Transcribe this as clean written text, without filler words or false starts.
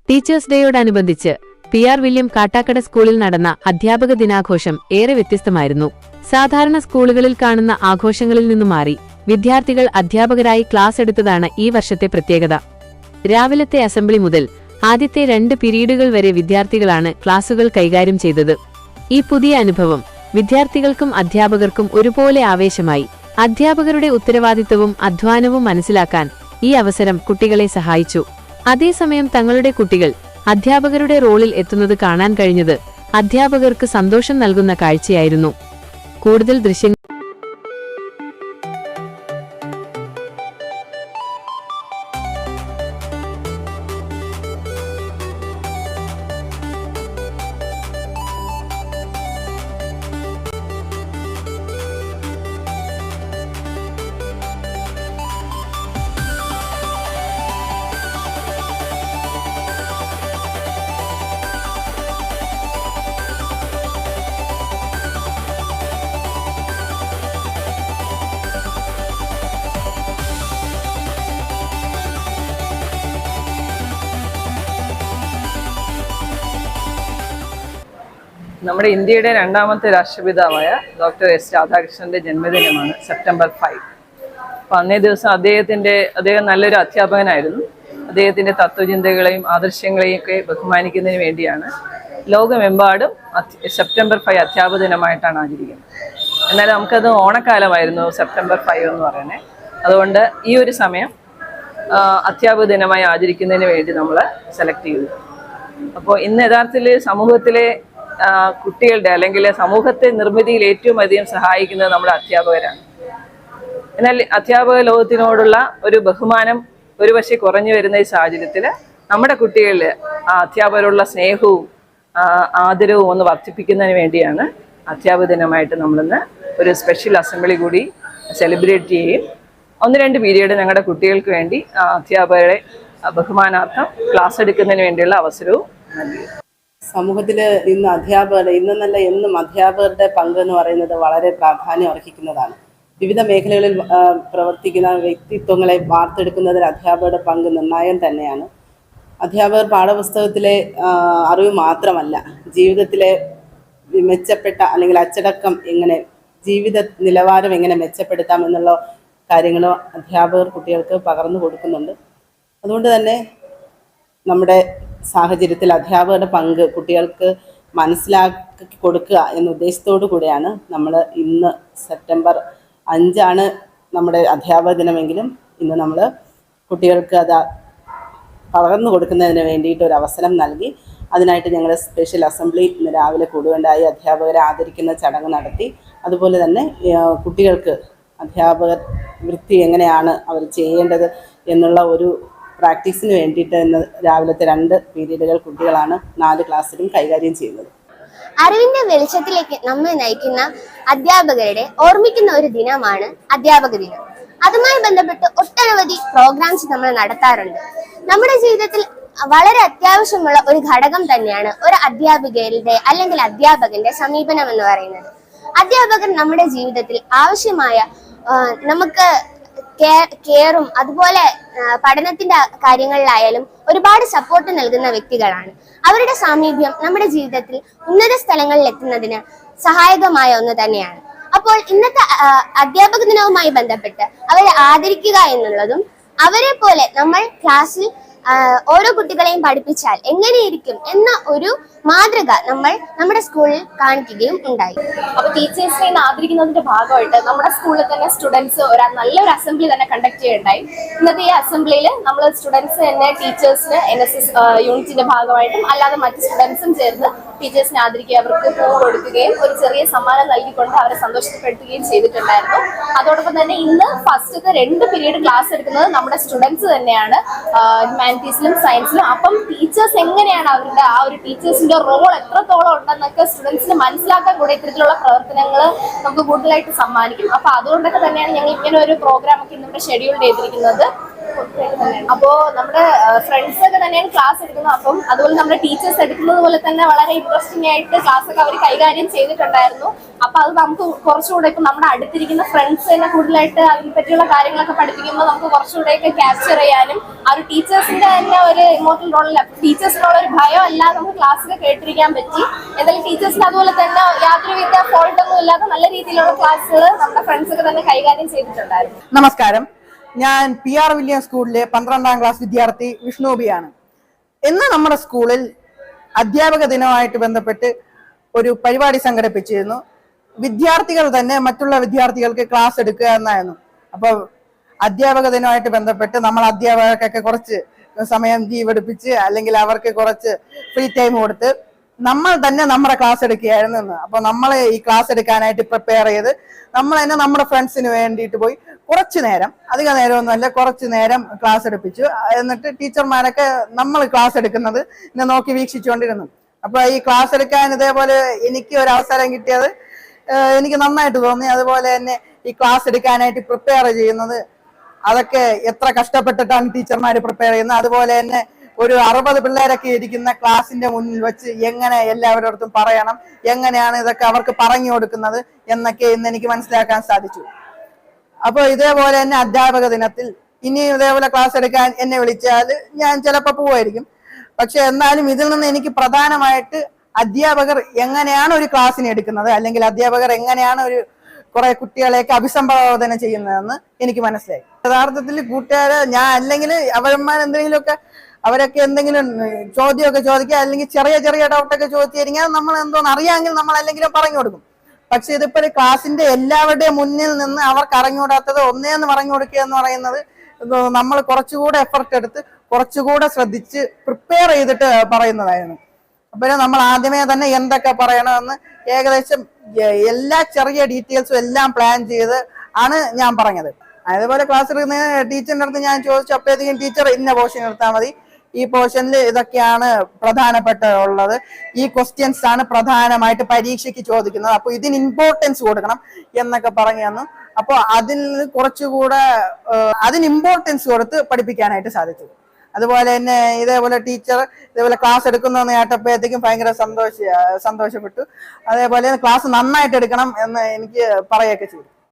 Teachers ഡേയോടനുബന്ധിച്ച് PR William Kattakada സ്കൂളിൽ നടന്ന അധ്യാപക ദിനാഘോഷം ഏറെ വ്യത്യസ്തമായിരുന്നു. സാധാരണ സ്കൂളുകളിൽ കാണുന്ന ആഘോഷങ്ങളിൽ നിന്നു മാറി വിദ്യാർത്ഥികൾ അധ്യാപകരായി ക്ലാസ് എടുത്തതാണ് ഈ വർഷത്തെ പ്രത്യേകത. രാവിലത്തെ അസംബ്ലി മുതൽ ആദ്യത്തെ 2 പീരീഡുകൾ വരെ വിദ്യാർത്ഥികളാണ് ക്ലാസുകൾ കൈകാര്യം ചെയ്തത്. ഈ പുതിയ അനുഭവം വിദ്യാർത്ഥികൾക്കും അധ്യാപകർക്കും ഒരുപോലെ ആവേശമായി. അധ്യാപകരുടെ ഉത്തരവാദിത്തവും അധ്വാനവും മനസ്സിലാക്കാൻ ഈ അവസരം കുട്ടികളെ സഹായിച്ചു. അതേസമയം തങ്ങളുടെ കുട്ടികൾ അധ്യാപകരുടെ റോളിൽ എത്തുന്നത് കാണാൻ കഴിഞ്ഞത് അധ്യാപകർക്ക് സന്തോഷം നൽകുന്ന കാഴ്ചയായിരുന്നു. കൂടുതൽ ദൃശ്യങ്ങൾ നമ്മുടെ ഇന്ത്യയുടെ രണ്ടാമത്തെ രാഷ്ട്രപിതാവായ ഡോക്ടർ S രാധാകൃഷ്ണന്റെ ജന്മദിനമാണ് സെപ്റ്റംബർ 5. അപ്പം അന്നേ ദിവസം അദ്ദേഹം നല്ലൊരു അധ്യാപകനായിരുന്നു. അദ്ദേഹത്തിൻ്റെ തത്വചിന്തകളെയും ആദർശങ്ങളെയും ഒക്കെ ബഹുമാനിക്കുന്നതിന് വേണ്ടിയാണ് ലോകമെമ്പാടും സെപ്റ്റംബർ 5 അധ്യാപക ദിനമായിട്ടാണ് ആചരിക്കുന്നത്. എന്നാൽ നമുക്കത് ഓണക്കാലമായിരുന്നു സെപ്റ്റംബർ 5 എന്ന് പറയുന്നത്. അതുകൊണ്ട് ഈ ഒരു സമയം അധ്യാപക ദിനമായി ആചരിക്കുന്നതിന് വേണ്ടി നമ്മൾ സെലക്ട് ചെയ്തു. അപ്പോൾ ഇന്ന് യഥാർത്ഥത്തിൽ സമൂഹത്തിലെ കുട്ടികളുടെ അല്ലെങ്കിൽ സമൂഹത്തെ നിർമ്മിതിയിൽ ഏറ്റവും അധികം സഹായിക്കുന്നത് നമ്മുടെ അധ്യാപകരാണ്. എന്നാൽ അധ്യാപക ലോകത്തിനോടുള്ള ഒരു ബഹുമാനം ഒരുപക്ഷെ കുറഞ്ഞു വരുന്ന ഈ സാഹചര്യത്തിൽ നമ്മുടെ കുട്ടികളിൽ ആ അധ്യാപകരോടുള്ള സ്നേഹവും ആദരവും ഒന്ന് വർദ്ധിപ്പിക്കുന്നതിന് വേണ്ടിയാണ് അധ്യാപക ദിനമായിട്ട് നമ്മളിന്ന് ഒരു സ്പെഷ്യൽ അസംബ്ലി കൂടി സെലിബ്രേറ്റ് ചെയ്യുകയും 1-2 പീരീഡ് ഞങ്ങളുടെ കുട്ടികൾക്ക് വേണ്ടി അധ്യാപകരെ ബഹുമാനാർത്ഥം ക്ലാസ് എടുക്കുന്നതിന് വേണ്ടിയുള്ള അവസരവും നൽകി. സമൂഹത്തിൽ ഇന്നല്ല എന്നും അധ്യാപകരുടെ പങ്ക് എന്ന് പറയുന്നത് വളരെ പ്രാധാന്യം അർഹിക്കുന്നതാണ്. വിവിധ മേഖലകളിൽ പ്രവർത്തിക്കുന്ന വ്യക്തിത്വങ്ങളെ വാർത്തെടുക്കുന്നതിൽ അധ്യാപകരുടെ പങ്ക് നിർണായകം തന്നെയാണ്. അധ്യാപകർ പാഠപുസ്തകത്തിലെ അറിവ് മാത്രമല്ല, ജീവിതത്തിലെ മെച്ചപ്പെട്ട അല്ലെങ്കിൽ അച്ചടക്കം എങ്ങനെ, ജീവിത നിലവാരം എങ്ങനെ മെച്ചപ്പെടുത്താം എന്നുള്ള കാര്യങ്ങളും അധ്യാപകർ കുട്ടികൾക്ക് പകർന്നു കൊടുക്കുന്നുണ്ട്. അതുകൊണ്ട് തന്നെ നമ്മുടെ സാഹചര്യത്തിൽ അധ്യാപകരുടെ പങ്ക് കുട്ടികൾക്ക് മനസ്സിലാക്കി കൊടുക്കുക എന്ന ഉദ്ദേശത്തോടു കൂടിയാണ് നമ്മൾ ഇന്ന് സെപ്റ്റംബർ 5 നമ്മുടെ അധ്യാപക ദിനമെങ്കിലും ഇന്ന് നമ്മൾ കുട്ടികൾക്ക് അത് പകർന്നു കൊടുക്കുന്നതിന് വേണ്ടിയിട്ട് ഒരു അവസരം നൽകി. അതിനായിട്ട് ഞങ്ങൾ സ്പെഷ്യൽ അസംബ്ലി ഇന്ന് രാവിലെ കൂടുകയുണ്ടായി. അധ്യാപകരെ ആദരിക്കുന്ന ചടങ്ങ് നടത്തി. അതുപോലെ തന്നെ കുട്ടികൾക്ക് അധ്യാപകർ വൃത്തി എങ്ങനെയാണ് അവർ ചെയ്യേണ്ടത് എന്നുള്ള ഒരു പ്രാക്ടീസിന് വേണ്ടിയിട്ട് ഇന്ന് രാവിലത്തെ 2 പീരീഡുകൾ കുട്ടികളാണ് 4 ക്ലാസ്സിലും കൈകാര്യം ചെയ്യുന്നത്. അറിവിന്റെ വെളിച്ചത്തിലേക്ക് നമ്മെ നയിക്കുന്ന അധ്യാപകരുടെ ഓർമ്മിക്കുന്ന ഒരു ദിനമാണ് അധ്യാപക ദിനം. അതുമായി ബന്ധപ്പെട്ട് ഒട്ടനവധി പ്രോഗ്രാംസ് നമ്മൾ നടത്താറുണ്ട്. നമ്മുടെ ജീവിതത്തിൽ വളരെ അത്യാവശ്യമുള്ള ഒരു ഘടകം തന്നെയാണ് ഒരു അധ്യാപികയുടെ അല്ലെങ്കിൽ അധ്യാപകന്റെ സമീപനം എന്ന് പറയുന്നത്. അധ്യാപകർ നമ്മുടെ ജീവിതത്തിൽ ആവശ്യമായ നമുക്ക് കെയറും അതുപോലെ പഠനത്തിന്റെ കാര്യങ്ങളിലായാലും ഒരുപാട് സപ്പോർട്ട് നൽകുന്ന വ്യക്തികളാണ്. അവരുടെ സാമീപ്യം നമ്മുടെ ജീവിതത്തിൽ ഉന്നത സ്ഥലങ്ങളിൽ എത്തുന്നതിന് സഹായകമായ ഒന്ന് തന്നെയാണ്. അപ്പോൾ ഇന്നത്തെ അധ്യാപക ദിനവുമായി ബന്ധപ്പെട്ട് അവരെ ആദരിക്കുക എന്നുള്ളതും അവരെ പോലെ നമ്മൾ ക്ലാസ്സിൽ ഓരോ കുട്ടികളെയും പഠിപ്പിച്ചാൽ എങ്ങനെയിരിക്കും എന്ന ഒരു മാതൃക നമ്മൾ നമ്മുടെ സ്കൂളിൽ കാണിക്കുകയും ഉണ്ടായി. അപ്പോൾ ടീച്ചേഴ്സിനെ ആദരിക്കുന്നതിന്റെ ഭാഗമായിട്ട് നമ്മുടെ സ്കൂളിൽ തന്നെ സ്റ്റുഡൻസ് നല്ലൊരു അസംബ്ലി തന്നെ കണ്ടക്ട് ചെയ്യുകയുണ്ടായി. ഇന്നത്തെ ഈ അസംബ്ലിയിൽ നമ്മൾ സ്റ്റുഡൻസ് തന്നെ ടീച്ചേഴ്സിന് NSS യൂണിറ്റിന്റെ ഭാഗമായിട്ടും അല്ലാതെ മറ്റ് സ്റ്റുഡൻസും ചേർന്ന് ടീച്ചേഴ്സിനെ ആദരിക്കുകയും അവർക്ക് പൂ കൊടുക്കുകയും ഒരു ചെറിയ സമ്മാനം നൽകിക്കൊണ്ട് അവരെ സന്തോഷപ്പെടുത്തുകയും ചെയ്തിട്ടുണ്ടായിരുന്നു. അതോടൊപ്പം തന്നെ ഇന്ന് ഫസ്റ്റത്തെ 2 പീരീഡ് ക്ലാസ് എടുക്കുന്നത് നമ്മുടെ സ്റ്റുഡൻസ് തന്നെയാണ്, ഹ്യൂമാനിറ്റീസിലും സയൻസിലും. അപ്പം ടീച്ചേഴ്സ് എങ്ങനെയാണ് അവരുടെ ആ ഒരു ടീച്ചേഴ്സിന്റെ റോൾ എത്രത്തോളം ഉണ്ടെന്നൊക്കെ സ്റ്റുഡൻസിന് മനസ്സിലാക്കാൻ കൂടെ ഇത്തരത്തിലുള്ള പ്രവർത്തനങ്ങൾ നമുക്ക് കൂടുതലായിട്ട് സമ്മാനിക്കും. അപ്പൊ അതുകൊണ്ടൊക്കെ തന്നെയാണ് ഞങ്ങൾ ഇങ്ങനെ ഒരു പ്രോഗ്രാം ഒക്കെ ഇന്നിവിടെ ഷെഡ്യൂൾ ചെയ്തിരിക്കുന്നത്. അപ്പോ നമ്മുടെ ഫ്രണ്ട്സ് ഒക്കെ തന്നെയാണ് ക്ലാസ് എടുക്കുന്നത്. അപ്പം അതുപോലെ നമ്മുടെ ടീച്ചേഴ്സ് എടുക്കുന്നത് പോലെ തന്നെ വളരെ ഇൻട്രസ്റ്റിംഗ് ആയിട്ട് ക്ലാസ് ഒക്കെ അവർ കൈകാര്യം ചെയ്തിട്ടുണ്ടായിരുന്നു. അപ്പൊ അത് നമുക്ക് കുറച്ചുകൂടെ ഇപ്പൊ നമ്മുടെ അടുത്തിരിക്കുന്ന ഫ്രണ്ട്സ് തന്നെ കൂടുതലായിട്ട് അതിനെ പറ്റിയുള്ള കാര്യങ്ങളൊക്കെ പഠിപ്പിക്കുമ്പോൾ നമുക്ക് കുറച്ചുകൂടെയൊക്കെ ക്യാപ്ചർ ചെയ്യാനും ആ ഒരു ടീച്ചേഴ്സിന്റെ തന്നെ ഒരു ഇമോഷണൽ റോളിൽ ടീച്ചേഴ്സിനുള്ള ഒരു ഭയം അല്ലാതെ നമുക്ക് ക്ലാസ്സിൽ കേട്ടിരിക്കാൻ പറ്റി. എന്തായാലും ടീച്ചേഴ്സിന് അതുപോലെ തന്നെ യാതൊരുവിധ ഫോൾട്ടൊന്നും ഇല്ലാതെ നല്ല രീതിയിലുള്ള ക്ലാസ്സുകൾ നമ്മുടെ ഫ്രണ്ട്സ് ഒക്കെ തന്നെ കൈകാര്യം ചെയ്തിട്ടുണ്ടായിരുന്നു. നമസ്കാരം, ഞാൻ PR വില്യം സ്കൂളിലെ 12ാം ക്ലാസ് വിദ്യാർത്ഥി വിഷ്ണുബിയാണ്. ഇന്ന് നമ്മുടെ സ്കൂളിൽ അധ്യാപക ദിനവുമായിട്ട് ബന്ധപ്പെട്ട് ഒരു പരിപാടി സംഘടിപ്പിച്ചിരുന്നു. വിദ്യാർത്ഥികൾ തന്നെ മറ്റുള്ള വിദ്യാർത്ഥികൾക്ക് ക്ലാസ് എടുക്കുക എന്നായിരുന്നു. അപ്പോൾ അധ്യാപക ദിനവുമായിട്ട് ബന്ധപ്പെട്ട് നമ്മൾ അധ്യാപകർക്കൊക്കെ കുറച്ച് സമയം ലീവ് എടുപ്പിച്ച് അല്ലെങ്കിൽ അവർക്ക് കുറച്ച് ഫ്രീ ടൈം കൊടുത്ത് നമ്മൾ തന്നെ നമ്മുടെ ക്ലാസ് എടുക്കുകയായിരുന്നു എന്ന്. അപ്പൊ നമ്മൾ ഈ ക്ലാസ് എടുക്കാനായിട്ട് പ്രിപ്പയർ ചെയ്ത് നമ്മൾ തന്നെ നമ്മുടെ ഫ്രണ്ട്സിന് വേണ്ടിയിട്ട് പോയി കുറച്ചു നേരം, അധിക നേരമൊന്നുമല്ല, കുറച്ചു നേരം ക്ലാസ് എടുപ്പിച്ചു. എന്നിട്ട് ടീച്ചർമാരൊക്കെ നമ്മൾ ക്ലാസ് എടുക്കുന്നത് നോക്കി വീക്ഷിച്ചുകൊണ്ടിരുന്നു. അപ്പൊ ഈ ക്ലാസ് എടുക്കാൻ ഇതേപോലെ എനിക്ക് ഒരു അവസരം കിട്ടിയത് എനിക്ക് നന്നായിട്ട് തോന്നി. അതുപോലെ തന്നെ ഈ ക്ലാസ് എടുക്കാനായിട്ട് പ്രിപ്പയർ ചെയ്യുന്നത് അതൊക്കെ എത്ര കഷ്ടപ്പെട്ടിട്ടാണ് ടീച്ചർമാർ പ്രിപ്പയർ ചെയ്യുന്നത്. അതുപോലെ തന്നെ ഒരു 60 പിള്ളേരൊക്കെ ഇരിക്കുന്ന ക്ലാസിന്റെ മുന്നിൽ വെച്ച് എങ്ങനെ എല്ലാവരുടെ അടുത്തും പറയണം, എങ്ങനെയാണ് ഇതൊക്കെ അവർക്ക് പറഞ്ഞു കൊടുക്കുന്നത് എന്നൊക്കെ ഇന്ന് എനിക്ക് മനസ്സിലാക്കാൻ സാധിച്ചു. അപ്പൊ ഇതേപോലെ തന്നെ അധ്യാപക ദിനത്തിൽ ഇനി ഇതേപോലെ ക്ലാസ് എടുക്കാൻ എന്നെ വിളിച്ചാൽ ഞാൻ ചിലപ്പോൾ പോവായിരിക്കും. പക്ഷെ എന്നാലും ഇതിൽ നിന്ന് എനിക്ക് പ്രധാനമായിട്ട് അധ്യാപകർ എങ്ങനെയാണ് ഒരു ക്ലാസ്സിനെ എടുക്കുന്നത്, അല്ലെങ്കിൽ അധ്യാപകർ എങ്ങനെയാണ് ഒരു കുറെ കുട്ടികളെയൊക്കെ അഭിസംബോധന ചെയ്യുന്നതെന്ന് എനിക്ക് മനസ്സിലായി. യഥാർത്ഥത്തിൽ കൂട്ടുകാരെ ഞാൻ അല്ലെങ്കിൽ അവരന്മാരെന്തെങ്കിലുമൊക്കെ അവരൊക്കെ എന്തെങ്കിലും ചോദ്യമൊക്കെ ചോദിക്കുക, അല്ലെങ്കിൽ ചെറിയ ചെറിയ ഡൗട്ടൊക്കെ ചോദിച്ചിരിക്കാൻ നമ്മൾ എന്തോന്ന് അറിയാമെങ്കിൽ നമ്മൾ അല്ലെങ്കിലും പറഞ്ഞു കൊടുക്കും. പക്ഷെ ഇതിപ്പോ ഒരു ക്ലാസിന്റെ എല്ലാവരുടെയും മുന്നിൽ നിന്ന് അവർക്ക് അറിഞ്ഞുകൂടാത്തത് ഒന്നേന്ന് പറഞ്ഞു കൊടുക്കുക എന്ന് പറയുന്നത് നമ്മൾ കുറച്ചുകൂടെ എഫർട്ട് എടുത്ത് കുറച്ചുകൂടെ ശ്രദ്ധിച്ച് പ്രിപ്പയർ ചെയ്തിട്ട് പറയുന്നതായിരുന്നു. അപ്പൊ നമ്മൾ ആദ്യമേ തന്നെ എന്തൊക്കെ പറയണമെന്ന് ഏകദേശം എല്ലാ ചെറിയ ഡീറ്റെയിൽസും എല്ലാം പ്ലാൻ ചെയ്ത് ആണ് ഞാൻ പറഞ്ഞത്. അതേപോലെ ക്ലാസ് എടുക്കുന്ന ടീച്ചറിന്റെ അടുത്ത് ഞാൻ ചോദിച്ചു. അപ്പോഴത്തേക്കും ടീച്ചർ ഇന്ന പോർഷൻ എടുത്താൽ മതി, ഈ പോർഷനിൽ ഇതൊക്കെയാണ് പ്രധാനപ്പെട്ട ഉള്ളത്, ഈ ക്വസ്റ്റ്യൻസ് ആണ് പ്രധാനമായിട്ട് പരീക്ഷയ്ക്ക് ചോദിക്കുന്നത്, അപ്പൊ ഇതിന് ഇമ്പോർട്ടൻസ് കൊടുക്കണം എന്നൊക്കെ പറഞ്ഞു തന്നു. അപ്പൊ അതിൽ കുറച്ചുകൂടെ അതിന് ഇമ്പോർട്ടൻസ് കൊടുത്ത് പഠിപ്പിക്കാനായിട്ട് സാധിച്ചു. അതുപോലെ തന്നെ ഇതേപോലെ ടീച്ചർ ഇതേപോലെ ക്ലാസ് എടുക്കുന്നതെന്ന് കേട്ടപ്പോഴത്തേക്കും ഭയങ്കര സന്തോഷപ്പെട്ടു. അതേപോലെ ക്ലാസ് നന്നായിട്ട് എടുക്കണം എന്ന് എനിക്ക് പറയുകയൊക്കെ ചെയ്തു.